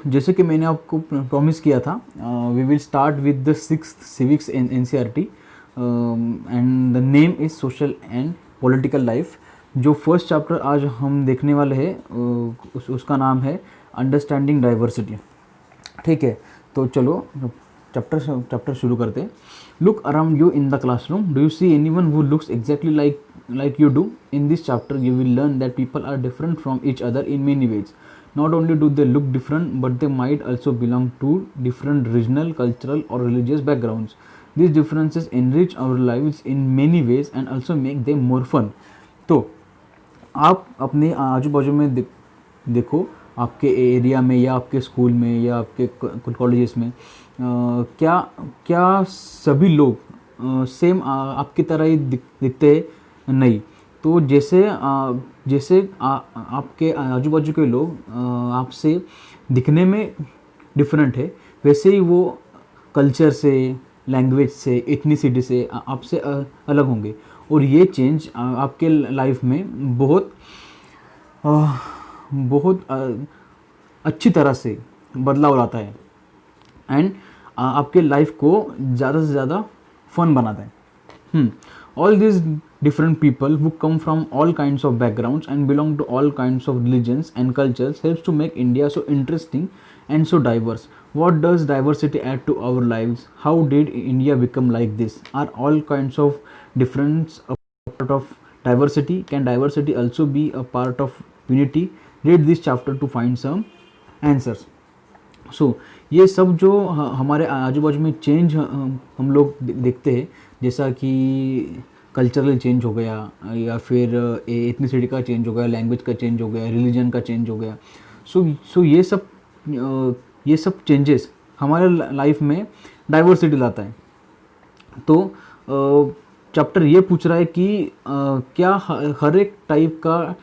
जैसे कि मैंने आपको प्रॉमिस किया था, we will start with the sixth civics in NCERT and the name is social and political life. जो फर्स्ट चैप्टर आज हम देखने वाले हैं उसका नाम है अंडरस्टैंडिंग डाइवर्सिटी। ठीक है, तो चलो चैप्टर शुरू करते हैं। Look around you in the classroom, do you see anyone who looks exactly like you do? In this chapter you will learn that people are different from each other in many ways. Not only do they look different, but they might also belong to different regional, cultural or religious backgrounds. These differences enrich our lives in many ways and also make them more fun. तो आप अपने आजू बाजू में देखो, आपके area में या आपके स्कूल में या आपके कॉलेजेस में क्या क्या सभी लोग सेम आपकी तरह ही दिखते हैं? नहीं। तो जैसे आपके आजू बाजू के लोग आपसे दिखने में डिफरेंट है, वैसे ही वो कल्चर से, लैंग्वेज से, एथनिसिटी से आपसे अलग होंगे। और ये चेंज आपके लाइफ में बहुत अच्छी तरह से बदलाव लाता है एंड आपके लाइफ को ज़्यादा से ज़्यादा फन बनाता है। All these different people who come from all kinds of backgrounds and belong to all kinds of religions and cultures helps to make India so interesting and so diverse. What does diversity add to our lives? How did India become like this? Are all kinds of difference a part of diversity? Can diversity also be a part of unity? Read this chapter to find some answers. ये सब जो हमारे आजू बाजू में change हम लोग देखते हैं, जैसा कि कल्चरल चेंज हो गया या फिर एथनिसिटी का चेंज हो गया, लैंग्वेज का चेंज हो गया, रिलीजन का चेंज हो गया। ये सब चेंजेस हमारे लाइफ में डाइवर्सिटी लाता है। तो चैप्टर ये पूछ रहा है कि क्या हर एक टाइप का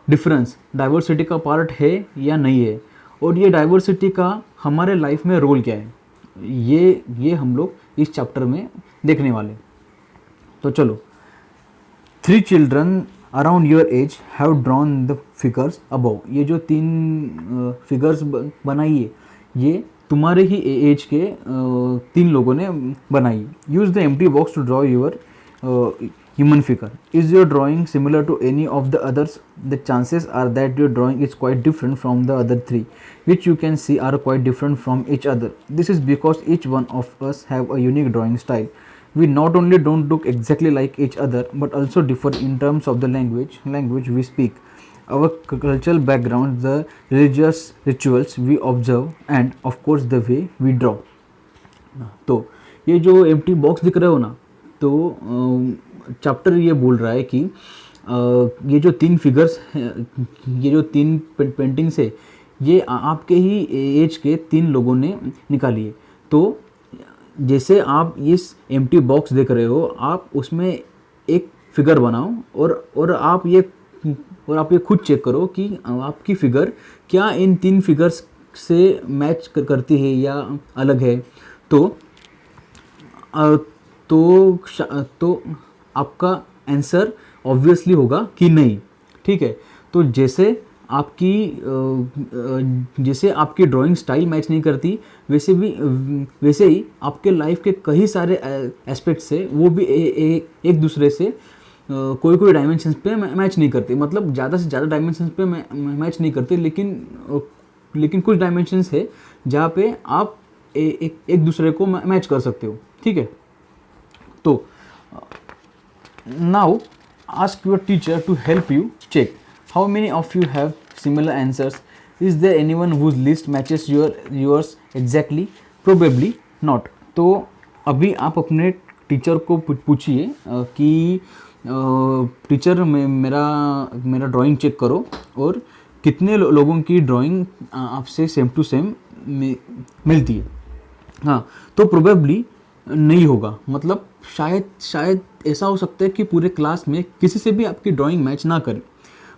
डिफरेंस डाइवर्सिटी का पार्ट है या नहीं है, और ये डाइवर्सिटी का हमारे लाइफ में रोल क्या है, ये हम लोग इस चैप्टर में देखने वाले। तो चलो, 3 children around your age have drawn the figures above. ये जो 3 फिगर्स बनाई है, ये तुम्हारे ही एज के 3 लोगों ने बनाई। Use the empty box to draw your human figure. Is your drawing similar to any of the others? The chances are that your drawing is quite different from the other 3, which you can see are quite different from each other. This is because each one of us have a unique drawing style. We not only don't look exactly like each other, but also differ in terms of the language we speak, our cultural background, the religious rituals we observe, and of course the way we draw. तो ये जो empty box दिख रहे हो ना, तो chapter ये बोल रहा है कि ये जो 3 फिगर्स हैं, ये जो 3 पेंटिंग्स है, ये आपके ही एज के 3 लोगों ने निकाली है। तो जैसे आप इस एम्प्टी बॉक्स देख रहे हो, आप उसमें एक फिगर बनाओ और आप ये खुद चेक करो कि आपकी फिगर क्या इन 3 फिगर्स से मैच करती है या अलग है। तो आपका आंसर ऑब्वियसली होगा कि नहीं। ठीक है, तो जैसे आपकी ड्राइंग स्टाइल मैच नहीं करती, वैसे ही आपके लाइफ के कई सारे एस्पेक्ट्स है, वो भी एक दूसरे से कोई डायमेंशंस पे मैच नहीं करते। मतलब ज़्यादा से ज़्यादा डायमेंशंस पे मैच नहीं करते, लेकिन कुछ डायमेंशंस है जहाँ पे आप एक दूसरे को मैच कर सकते हो। ठीक है, तो now ask your teacher to help you check how many of you have similar answers. Is there anyone whose list matches yours exactly? Probably not. तो अभी आप अपने टीचर को पूछिए कि टीचर मेरा ड्राइंग चेक करो और कितने लोगों की ड्राइंग आपसे सेम टू सेम मिलती है। हाँ, तो प्रोबेबली नहीं होगा, मतलब शायद ऐसा हो सकता है कि पूरे क्लास में किसी से भी आपकी ड्राइंग मैच ना करे।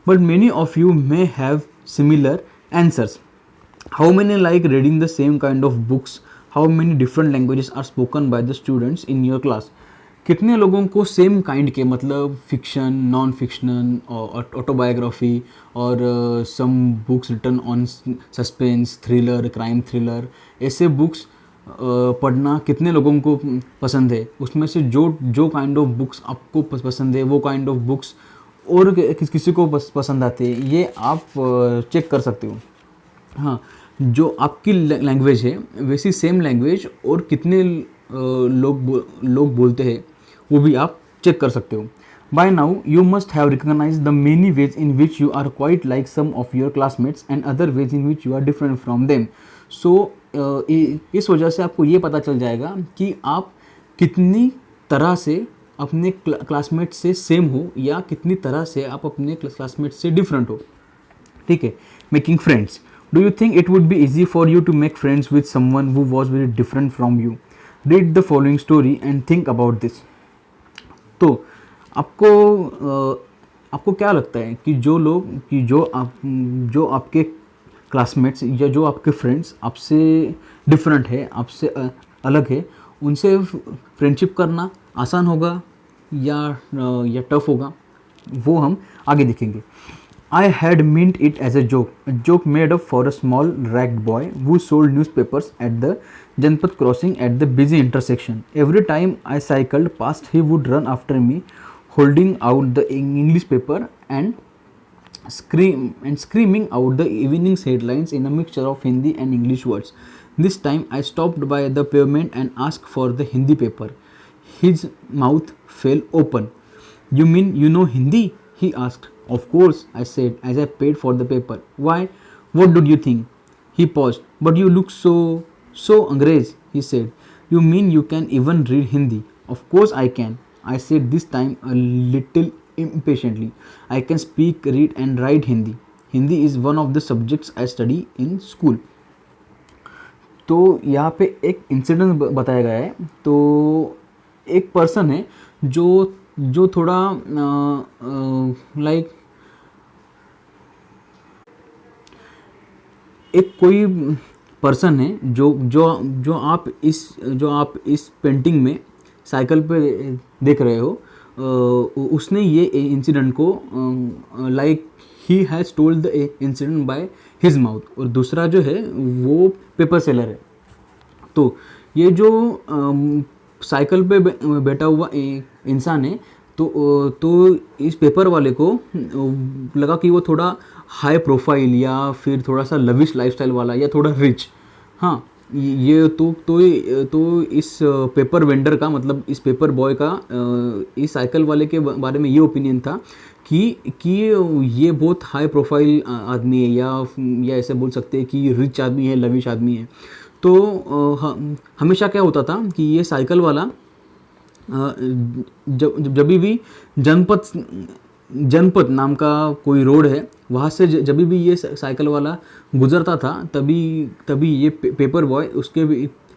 But many of you may have similar answers. How many like reading the same kind of books? How many different languages are spoken by the students in your class? कितने लोगों को same kind के मतलब fiction, non fiction और autobiography और some books written on suspense, thriller, crime thriller, ऐसे books पढ़ना कितने लोगों को पसंद है? उसमें से जो जो काइंड ऑफ बुक्स आपको पसंद है वो काइंड ऑफ बुक्स और किसी को पसंद आते हैं, ये आप चेक कर सकते हो। हाँ, जो आपकी लैंग्वेज है वैसी सेम लैंग्वेज और कितने लोग बोलते हैं वो भी आप चेक कर सकते हो। By now you must have recognise the many ways in which you are quite like some of your classmates and other ways in which you are different from them. So इस वजह से आपको ये पता चल जाएगा कि आप कितनी तरह से अपने क्लासमेट से सेम हो या कितनी तरह से आप अपने क्लासमेट से डिफरेंट हो। ठीक है। Making friends, do you think it would be easy for you to make friends with someone who was very different from you? Read the following story and think about this. तो आपको क्या लगता है कि जो आपके क्लासमेट्स या जो आपके फ्रेंड्स आपसे डिफरेंट है, आपसे अलग है, उनसे फ्रेंडशिप करना आसान होगा या टफ होगा? वो हम आगे देखेंगे। I had meant it as a joke made up for a small ragged boy who sold newspapers at the Janpat crossing at the busy intersection. Every time I cycled past, he would run after me, holding out the English paper and screaming out the evening's headlines in a mixture of Hindi and English words. This time I stopped by the pavement and asked for the Hindi paper. His mouth fell open. You mean you know Hindi? He asked. Of course, I said as I paid for the paper. Why? What did you think? He paused. But you look so Angrez, he said. You mean you can even read Hindi? Of course I can, I said this time a little impatiently. I can speak, read and write Hindi. Hindi is one of the subjects I study in school. तो यहाँ पे एक incident बताया गया है। तो एक person है जो थोड़ा लाइक एक कोई पर्सन है जो आप इस पेंटिंग में साइकिल पे देख रहे हो, उसने ये इंसिडेंट को like he has told the incident by his mouth, और दूसरा जो है वो पेपर सेलर है। तो ये जो साइकिल पे बैठा हुआ इंसान है, तो इस पेपर वाले को लगा कि वो थोड़ा हाई प्रोफाइल या फिर थोड़ा सा लविश लाइफस्टाइल वाला या थोड़ा रिच। हाँ, ये तो इस पेपर वेंडर का मतलब इस पेपर बॉय का इस साइकिल वाले के बारे में ये ओपिनियन था कि ये बहुत हाई प्रोफाइल आदमी है या ऐसे बोल सकते हैं कि रिच आदमी है, लविश आदमी है। तो हमेशा क्या होता था कि ये साइकिल वाला जब भी जनपद नाम का कोई रोड है, वहाँ से जब भी ये साइकिल वाला गुजरता था तभी ये पेपर बॉय उसके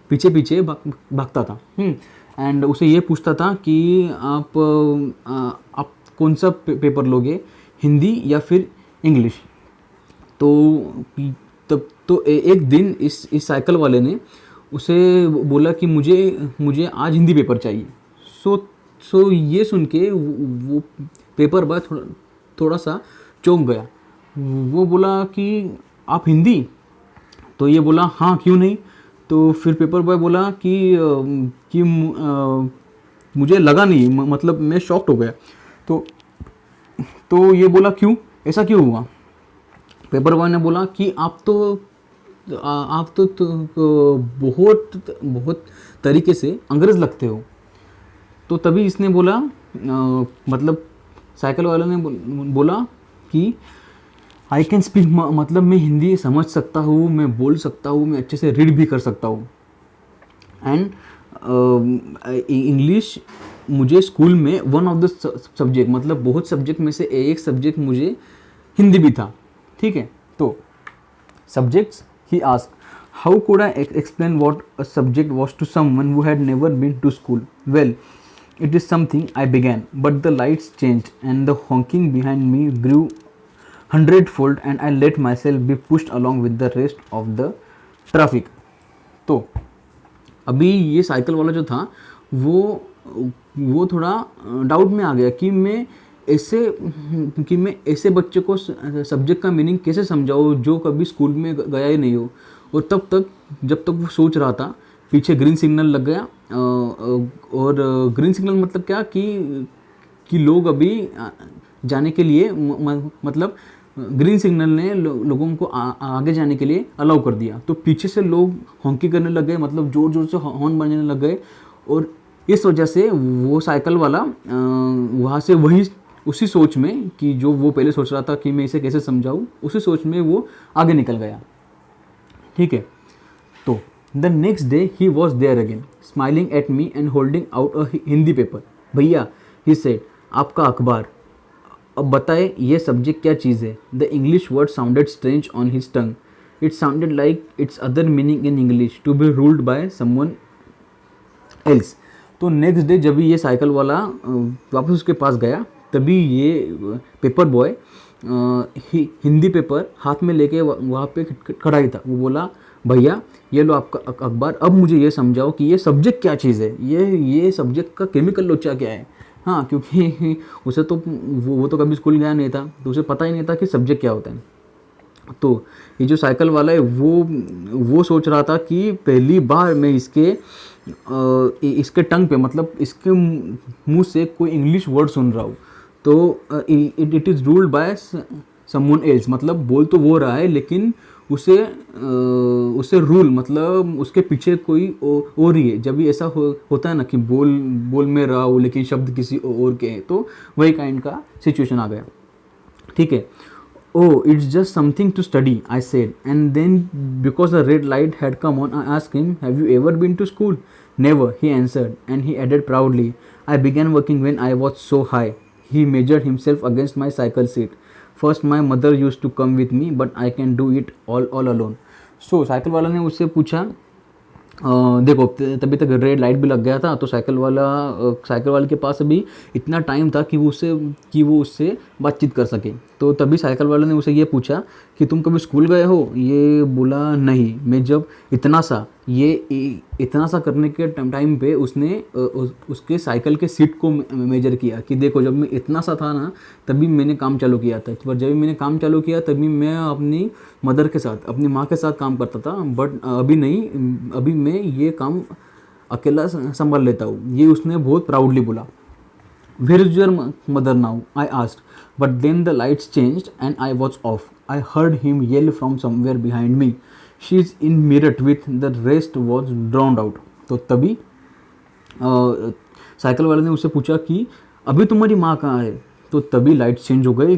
पीछे भागता था एंड उसे ये पूछता था कि आप कौन सा पेपर लोगे, हिंदी या फिर इंग्लिश? तो एक दिन इस साइकिल वाले ने उसे बोला कि मुझे आज हिंदी पेपर चाहिए। सो ये सुन के वो पेपर बॉय थोड़ा सा चौंक गया। वो बोला कि आप हिंदी? तो ये बोला हाँ, क्यों नहीं? तो फिर पेपर बॉय बोला कि मुझे लगा नहीं, मतलब मैं शॉक्ड हो गया। तो ये बोला क्यों, ऐसा क्यों हुआ? पेपर बॉय ने बोला कि आप तो बहुत तरीके से अंग्रेज़ लगते हो। तो तभी इसने बोला मतलब साइकिल वाले ने बोला कि आई कैन स्पीक, मतलब मैं हिंदी समझ सकता हूँ, मैं बोल सकता हूँ, मैं अच्छे से रीड भी कर सकता हूँ। एंड इंग्लिश मुझे स्कूल में वन ऑफ द सब्जेक्ट, मतलब बहुत सब्जेक्ट में से एक सब्जेक्ट मुझे हिंदी भी था। ठीक है। तो subjects he asked, how could I explain what a subject was to someone who had never been to school? Well, it is something I began, but the lights changed and the honking behind me grew 100-fold and I let myself be pushed along with the rest of the traffic. तो अभी ये cycle वाला जो था वो वो थोड़ा doubt में आ गया कि मैं ऐसे बच्चे को सब्जेक्ट का मीनिंग कैसे समझाऊँ जो कभी स्कूल में गया ही नहीं हो। और तब तक जब तक वो सोच रहा था, पीछे ग्रीन सिग्नल लग गया। और ग्रीन सिग्नल मतलब क्या कि लोग अभी जाने के लिए मतलब ग्रीन सिग्नल ने लोगों को आगे जाने के लिए अलाउ कर दिया। तो पीछे से लोग हॉन्की करने लग गए, मतलब ज़ोर ज़ोर से हॉर्न बजने लग गए। और इस वजह से वो साइकिल वाला वहाँ से वही उसी सोच में कि जो वो पहले सोच रहा था कि मैं इसे कैसे समझाऊँ, उसी सोच में वो आगे निकल गया। ठीक है, तो the next day he was there again smiling at me and holding out a Hindi paper. भैया, ही सेड, आपका अखबार, अब बताए ये सब्जेक्ट क्या चीज़ है। The English word sounded strange on his tongue. It sounded like its other meaning in English to be ruled by someone else. तो नेक्स्ट डे जब भी ये साइकिल वाला वापस उसके पास गया, तभी ये पेपर बॉय हिंदी पेपर हाथ में लेके वहाँ पे खड़ा ही था। वो बोला, भैया ये लो आपका अखबार, अब मुझे ये समझाओ कि ये सब्जेक्ट क्या चीज़ है, ये सब्जेक्ट का केमिकल लोचा क्या है। हाँ, क्योंकि उसे तो वो तो कभी स्कूल गया नहीं था, तो उसे पता ही नहीं था कि सब्जेक्ट क्या होता है। तो ये जो साइकिल वाला है वो सोच रहा था कि पहली बार मैं इसके टंग पे, मतलब इसके मुंह से कोई इंग्लिश वर्ड सुन रहा हूँ। तो it is ruled by someone else, मतलब बोल तो वो रहा है लेकिन उसे रूल, मतलब उसके पीछे कोई और ही है। जब भी ऐसा होता है ना कि बोल में रहा हो लेकिन शब्द किसी और के हैं, तो वही काइंड का सिचुएशन आ गया। ठीक है। Oh, it's just something to study, I said. And then, because the red light had come on, I asked him, have you ever been to school? Never, he answered. And he added proudly, I began working when I was so high. He measured himself against my cycle seat. First, my mother used to come with me, but I can do it all alone. So, cycle वाला ने उससे पूछा, देखो तभी तक red light भी लग गया था, तो साइकिल वाले के पास अभी इतना टाइम था कि वो उससे बातचीत कर सके। तो तभी साइकिल वाले ने उसे ये पूछा कि तुम कभी स्कूल गए हो। ये बोला, नहीं। मैं जब इतना सा करने के टाइम पे उसने उसके साइकिल के सीट को मेजर किया कि देखो, जब मैं इतना सा था ना, तभी मैंने काम चालू किया था। पर जब मैंने काम चालू किया तभी मैं अपनी मदर के साथ, अपनी माँ के साथ काम करता था, बट अभी नहीं, अभी मैं ये काम अकेला संभाल लेता हूँ। ये उसने बहुत प्राउडली बोला। Where is your mother now? I asked. But then the lights changed and I was off. I heard him yell from somewhere behind me. She's in Meerut with the rest was drowned out. तो तभी cycle वाले ने उससे पूछा कि अभी तुम्हारी माँ कहाँ है। तो तभी लाइट चेंज हो गए,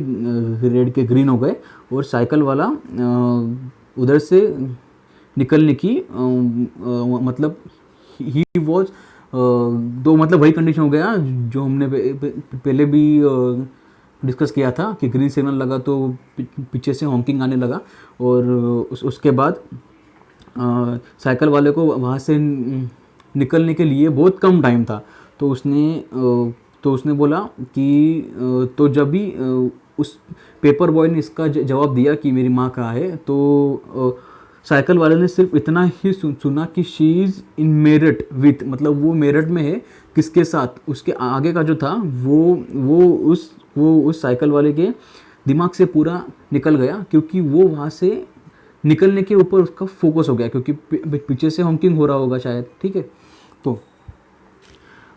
रेड के ग्रीन हो गए, और साइकिल वाला उधर से निकलने की मतलब ही वॉज तो मतलब वही कंडीशन हो गया जो हमने पहले भी डिस्कस किया था कि ग्रीन सिग्नल लगा तो पीछे से हॉन्किंग आने लगा। और उसके बाद साइकिल वाले को वहाँ से निकलने के लिए बहुत कम टाइम था। तो उसने बोला कि तो जब भी उस पेपर बॉय ने इसका जवाब दिया कि मेरी माँ कहाँ है, तो साइकिल वाले ने सिर्फ इतना ही सुना कि she is in Meerut with, मतलब वो मेरठ में है, किसके साथ। उसके आगे का जो था वो उस साइकिल वाले के दिमाग से पूरा निकल गया, क्योंकि वो वहाँ से निकलने के ऊपर उसका फोकस हो गया, क्योंकि पीछे से हॉन्किंग हो रहा होगा शायद। ठीक है, तो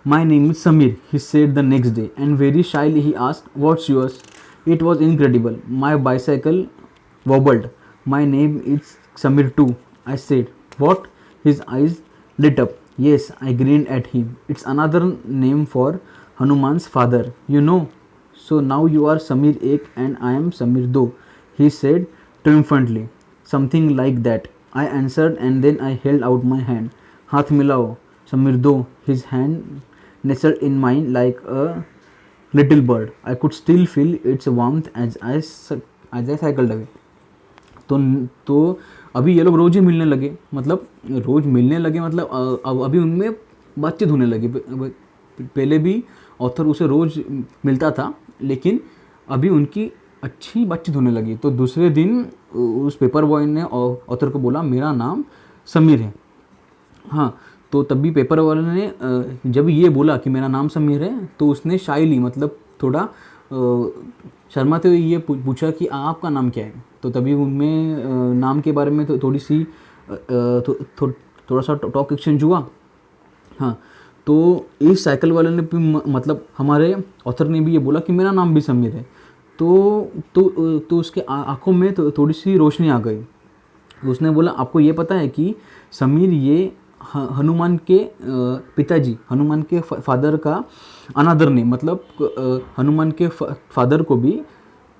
my name is Sameer, he said the next day, and very shyly he asked what's yours. It was incredible, my bicycle wobbled. My name is Samir too, I said. What? His eyes lit up. Yes, I grinned at him. It's another name for Hanuman's father, you know. So now you are Samir 1 and I am Samir 2, he said triumphantly. Something like that, I answered, and then I held out my hand. Haath milao, Samir 2. His hand nestled in mine like a little bird. I could still feel its warmth as I cycled away. तो अभी ये लोग रोज़ ही मिलने लगे, मतलब अभी उनमें बातचीत होने लगी। पहले भी ऑथर उसे रोज़ मिलता था, लेकिन अभी उनकी अच्छी बातचीत होने लगी। तो दूसरे दिन उस पेपर बॉय ने ऑथर को बोला, मेरा नाम समीर है। हाँ, तो तो तभी पेपर वाले ने जब ये बोला कि मेरा नाम समीर है, तो उसने शायली मतलब थोड़ा शर्माते हुए ये पूछा कि आपका नाम क्या है। तो तभी उनमें नाम के बारे में तो थोड़ी सी थोड़ा सा टॉक एक्सचेंज हुआ। हाँ, तो इस साइकिल वाले ने भी मतलब हमारे ऑथर ने भी ये बोला कि मेरा नाम भी समीर है। तो उसके आंखों में तो थोड़ी सी रोशनी आ गई। उसने बोला आपको ये पता है कि समीर ये हनुमान के पिताजी, हनुमान के फादर का अनादर नेम, मतलब हनुमान के फादर को भी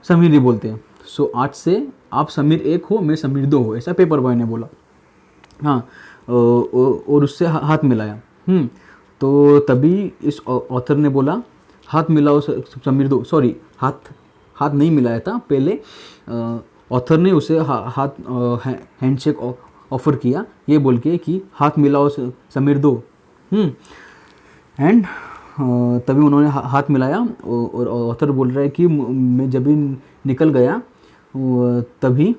समीर ही बोलते हैं। सो आज से आप समीर 1 हो, मैं समीर 2 हो, ऐसा पेपर बॉय ने बोला। हाँ, और उससे हाथ मिलाया। तो तभी इस ऑथर ने बोला हाथ मिलाओ समीर 2, सॉरी हाथ नहीं मिलाया था, पहले ऑथर ने उसे हाथ हैंडशेक ऑफ़र किया, ये बोल के कि हाथ मिलाओ समीर 2। एंड तभी उन्होंने हाथ मिलाया और ऑथर बोल रहा है कि मैं जब भी निकल गया तभी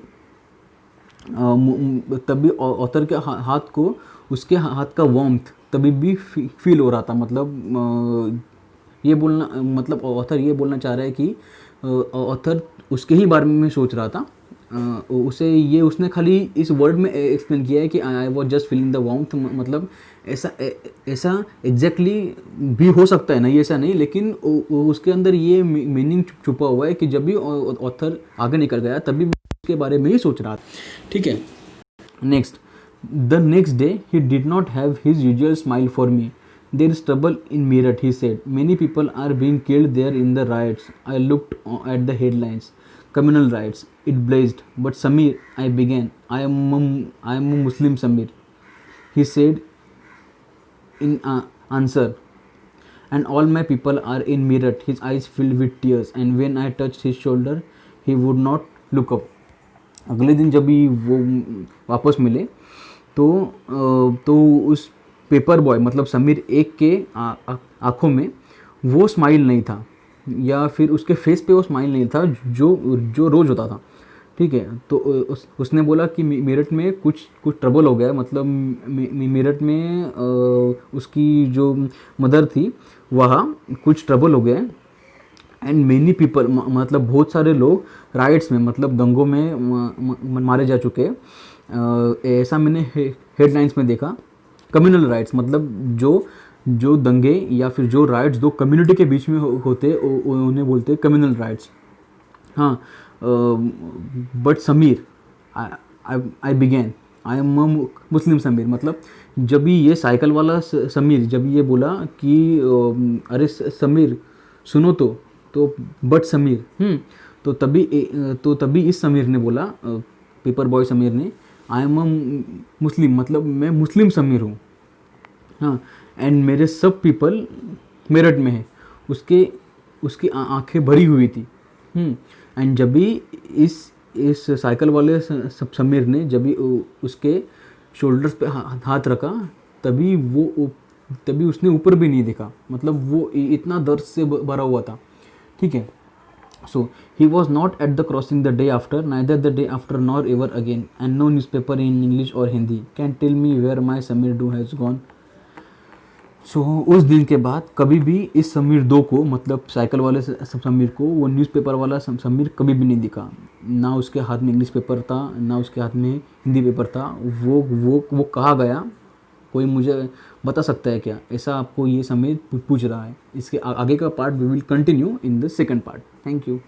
ऑथर के हाथ को, उसके हाथ का वार्मथ तभी भी फील हो रहा था। मतलब ये बोलना, मतलब ऑथर ये बोलना चाह रहा है कि ऑथर उसके ही बारे में सोच रहा था। उसने खाली इस वर्ड में एक्सप्लेन किया है कि I was just feeling the warmth. मतलब ऐसा एग्जैक्टली भी हो सकता है, नहीं ऐसा नहीं, लेकिन उसके अंदर ये मीनिंग छुपा हुआ है कि जब भी ऑथर आगे निकल गया तभी उसके बारे में ही सोच रहा था। ठीक है, next, the next day he did not have his usual smile for me. There is trouble in Meerut, he said. Many people are being killed there in the riots. I looked at the headlines. Communal riots. It blazed. But Samir, I began. I am a Muslim Samir, he said in answer. And all my people are in Meerut. His eyes filled with tears. And when I touched his shoulder, he would not look up. अगले दिन जब भी वो वापस मिले तो उस paper boy मतलब समीर 1 के आँखों में वो स्माइल नहीं था, या फिर उसके फेस पे वो स्माइल नहीं था जो रोज़ होता था। ठीक है, तो उसने बोला कि मेरठ में कुछ ट्रबल हो गया। मतलब मेरठ में उसकी जो मदर थी वहाँ कुछ ट्रबल हो गया। एंड मेनी पीपल, मतलब बहुत सारे लोग राइट्स में, मतलब दंगों में मारे जा चुके हैं। ऐसा मैंने हेडलाइंस में देखा। कम्युनल राइट्स मतलब जो दंगे या फिर जो राइट्स दो कम्युनिटी के बीच में होते उन्हें बोलते हैं कम्युनल राइट्स। हाँ, but Sameer, I began, I am Muslim Sameer. मतलब जब भी ये साइकिल वाला समीर जब ये बोला कि अरे समीर सुनो तो बट समीर, तो तभी इस समीर ने बोला, पेपर बॉय समीर ने, आई एम मुस्लिम, मतलब मैं मुस्लिम समीर हूँ। हाँ, एंड मेरे सब पीपल मेरठ में है। उसकी आंखें भरी हुई थी। एंड जब भी इस साइकिल वाले समीर ने जब भी उसके शोल्डर्स पे हाथ रखा तभी उसने ऊपर भी नहीं देखा। मतलब वो इतना दर्द से भरा हुआ था। ठीक है, so he was not at the crossing the day after, neither the day after nor ever again, and no newspaper in English or Hindi can tell me where my Samir 2 has gone. So उस दिन के बाद कभी भी इस समीर 2 को, मतलब cycle वाले समीर को, वो न्यूज़पेपर वाला समीर कभी भी नहीं दिखा। ना उसके हाथ में इंग्लिश पेपर था, ना उसके हाथ में हिंदी पेपर था। वो कहाँ गया, कोई मुझे बता सकता है क्या? ऐसा आपको ये समीर पूछ रहा है। इसके आगे का part we will continue in the second part. Thank you.